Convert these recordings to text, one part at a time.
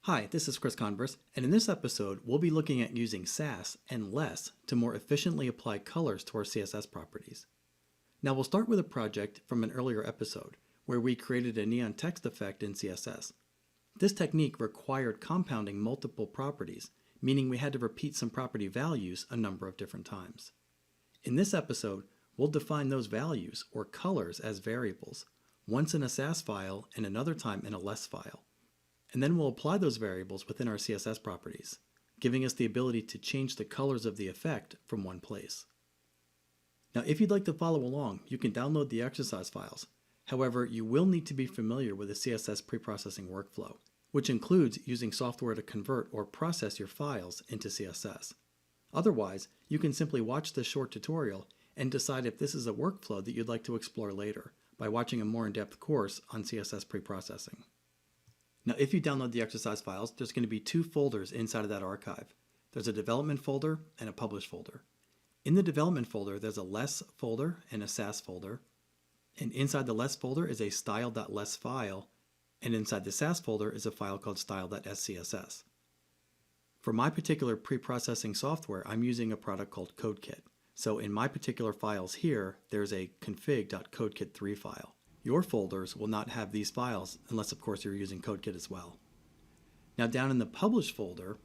Hi, this is Chris Converse, and in this episode, we'll be looking at using Sass and Less to more efficiently apply colors to our CSS properties. Now we'll start with a project from an earlier episode, where we created a neon text effect in CSS. This technique required compounding multiple properties, meaning we had to repeat some property values a number of different times. In this episode, we'll define those values, or colors, as variables, once in a Sass file and another time in a Less file. And then we'll apply those variables within our CSS properties, giving us the ability to change the colors of the effect from one place. Now, if you'd like to follow along, you can download the exercise files. However, you will need to be familiar with the CSS preprocessing workflow, which includes using software to convert or process your files into CSS. Otherwise, you can simply watch this short tutorial and decide if this is a workflow that you'd like to explore later by watching a more in-depth course on CSS preprocessing. Now, if you download the exercise files, there's going to be two folders inside of that archive. There's a development folder and a publish folder. In the development folder, there's a Less folder and a Sass folder. And inside the Less folder is a style.less file. And inside the Sass folder is a file called style.scss. For my particular preprocessing software, I'm using a product called CodeKit. So in my particular files here, there's a config.codekit3 file. Your folders will not have these files unless, of course, you're using CodeKit as well. Now, down in the Publish folder,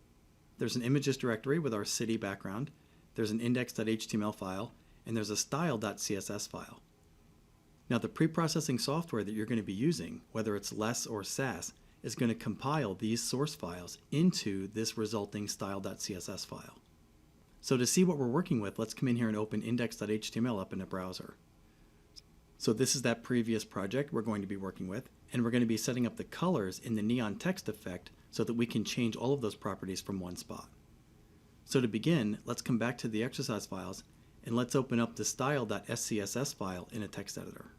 there's an images directory with our city background, there's an index.html file, and there's a style.css file. Now, the preprocessing software that you're going to be using, whether it's Less or Sass, is going to compile these source files into this resulting style.css file. So to see what we're working with, let's come in here and open index.html up in a browser. So this is that previous project we're going to be working with, and we're going to be setting up the colors in the neon text effect so that we can change all of those properties from one spot. So to begin, let's come back to the exercise files, and let's open up the style.scss file in a text editor.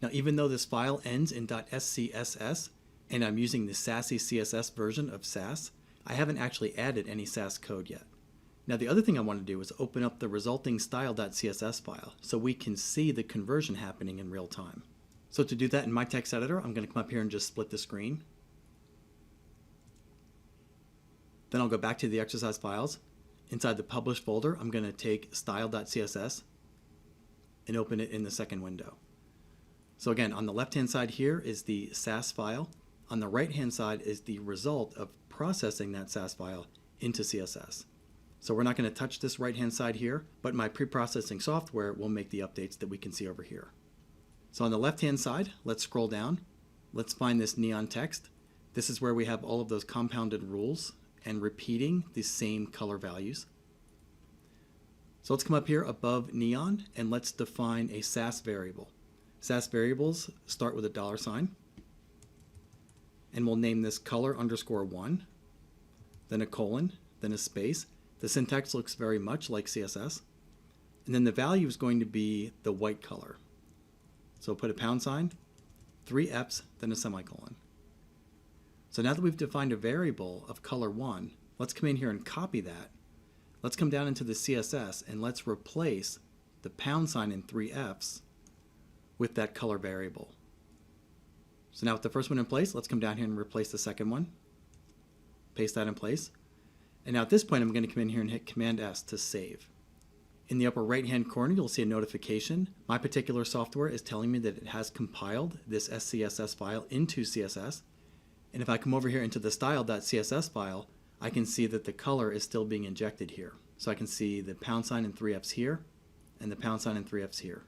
Now, even though this file ends in .scss, and I'm using the Sassy CSS version of Sass, I haven't actually added any Sass code yet. Now, the other thing I want to do is open up the resulting style.css file so we can see the conversion happening in real time. So to do that in my text editor, I'm going to come up here and just split the screen. Then I'll go back to the exercise files. Inside the publish folder, I'm going to take style.css and open it in the second window. So again, on the left-hand side here is the Sass file. On the right-hand side is the result of processing that Sass file into CSS. So we're not going to touch this right-hand side here, but my preprocessing software will make the updates that we can see over here. So on the left-hand side, let's scroll down. Let's find this neon text. This is where we have all of those compounded rules and repeating the same color values. So let's come up here above neon and let's define a Sass variable. Sass variables start with a $, and we'll name this color_1, then a colon, then a space. The syntax looks very much like CSS. And then the value is going to be the white color. So put a $, 3 Fs, then a semicolon. So now that we've defined a variable of color1, let's come in here and copy that. Let's come down into the CSS and let's replace the $, and 3 Fs with that color variable. So now with the first one in place, let's come down here and replace the second one. Paste that in place. And now at this point, I'm going to come in here and hit Command S to save. In the upper right-hand corner, you'll see a notification. My particular software is telling me that it has compiled this SCSS file into CSS. And if I come over here into the style.css file, I can see that the color is still being injected here. So I can see the $, and 3 Fs here, and the $, and 3 Fs here.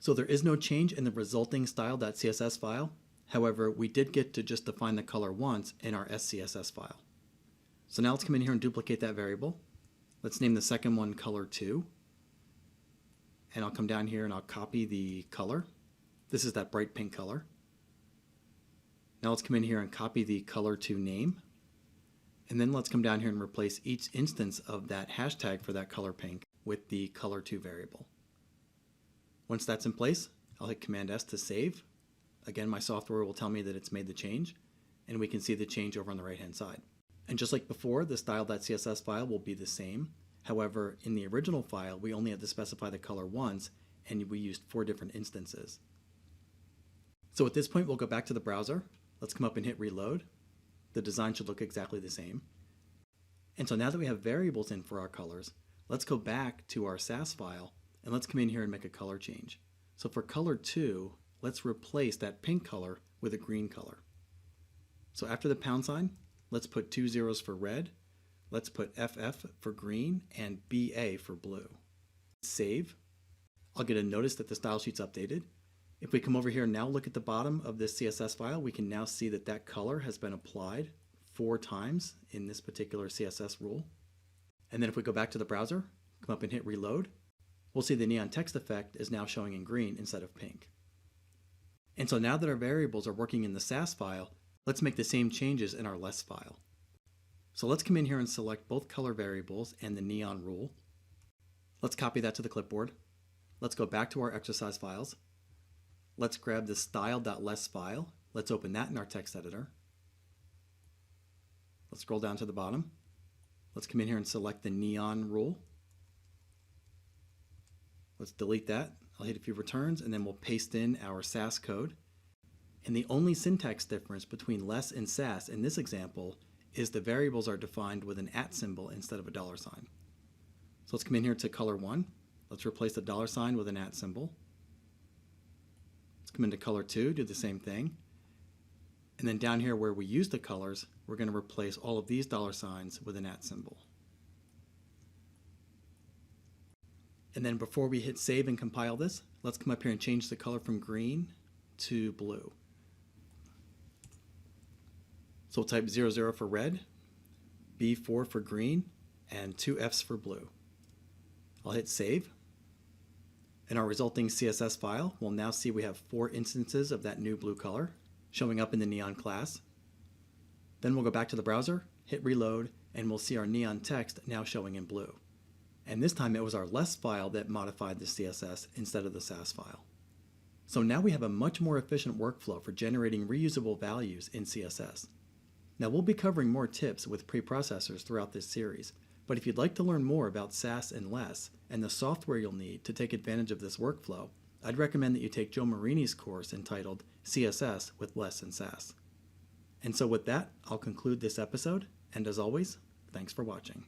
So there is no change in the resulting style.css file. However, we did get to just define the color once in our SCSS file. So now let's come in here and duplicate that variable. Let's name the second one color2. And I'll come down here and I'll copy the color. This is that bright pink color. Now let's come in here and copy the color2 name. And then let's come down here and replace each instance of that hashtag for that color pink with the color2 variable. Once that's in place, I'll hit Command S to save. Again, my software will tell me that it's made the change, and we can see the change over on the right-hand side. And just like before, the style.css file will be the same. However, in the original file, we only had to specify the color once, and we used 4 different instances. So at this point, we'll go back to the browser. Let's come up and hit reload. The design should look exactly the same. And so now that we have variables in for our colors, let's go back to our Sass file and let's come in here and make a color change. So for color 2, let's replace that pink color with a green color. So after the pound sign, let's put 2 zeros for red, let's put FF for green, and BA for blue. Save. I'll get a notice that the style sheet's updated. If we come over here and now look at the bottom of this CSS file, we can now see that that color has been applied 4 times in this particular CSS rule. And then if we go back to the browser, come up and hit reload, we'll see the neon text effect is now showing in green instead of pink. And so now that our variables are working in the Sass file, let's make the same changes in our Less file. So let's come in here and select both color variables and the neon rule. Let's copy that to the clipboard. Let's go back to our exercise files. Let's grab the style.less file. Let's open that in our text editor. Let's scroll down to the bottom. Let's come in here and select the neon rule. Let's delete that. I'll hit a few returns and then we'll paste in our Sass code. And the only syntax difference between Less and Sass in this example is the variables are defined with an @ symbol instead of a $sign. So let's come in here to color 1. Let's replace the $sign with an @ symbol. Let's come into color 2, do the same thing. And then down here where we use the colors, we're going to replace all of these $signs with an @ symbol. And then before we hit save and compile this, let's come up here and change the color from green to blue. So we'll type 00 for red, B4 for green, and 2 Fs for blue. I'll hit save. In our resulting CSS file, we'll now see we have 4 instances of that new blue color showing up in the neon class. Then we'll go back to the browser, hit reload, and we'll see our neon text now showing in blue. And this time it was our Less file that modified the CSS instead of the Sass file. So now we have a much more efficient workflow for generating reusable values in CSS. Now we'll be covering more tips with preprocessors throughout this series, but if you'd like to learn more about Sass and Less and the software you'll need to take advantage of this workflow, I'd recommend that you take Joe Marini's course entitled CSS with Less and Sass. And so with that, I'll conclude this episode, and as always, thanks for watching.